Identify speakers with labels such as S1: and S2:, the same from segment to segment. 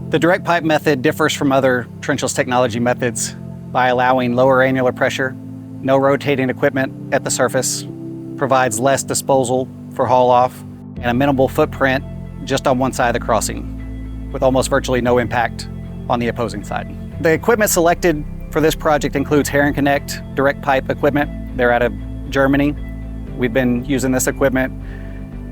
S1: The direct pipe method differs from other trenchless technology methods by allowing lower annular pressure, no rotating equipment at the surface, provides less disposal for haul off, and a minimal footprint just on one side of the crossing, with almost virtually no impact on the opposing side. The equipment selected for this project includes Heron Connect direct pipe equipment. They're out of Germany. We've been using this equipment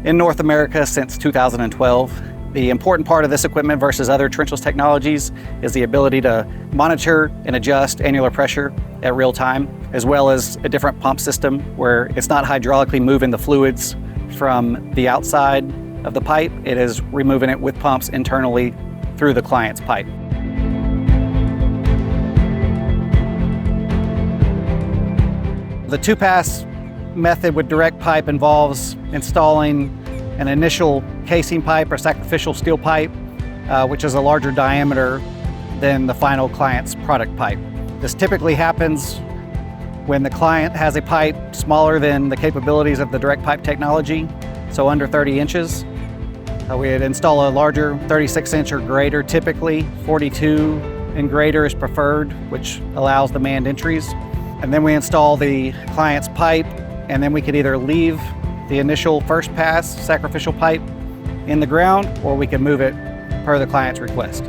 S1: in North America since 2012. The important part of this equipment versus other trenchless technologies is the ability to monitor and adjust annular pressure at real time, as well as a different pump system where it's not hydraulically moving the fluids from the outside of the pipe. It is removing it with pumps internally through the client's pipe. The two-pass method with direct pipe involves installing an initial casing pipe or sacrificial steel pipe, which is a larger diameter than the final client's product pipe. This typically happens when the client has a pipe smaller than the capabilities of the direct pipe technology, so under 30 inches. We'd install a larger 36-inch or greater, typically 42 and greater is preferred, which allows the manned entries. And then we install the client's pipe, and then we could either leave the initial first pass sacrificial pipe in the ground, or we can move it per the client's request.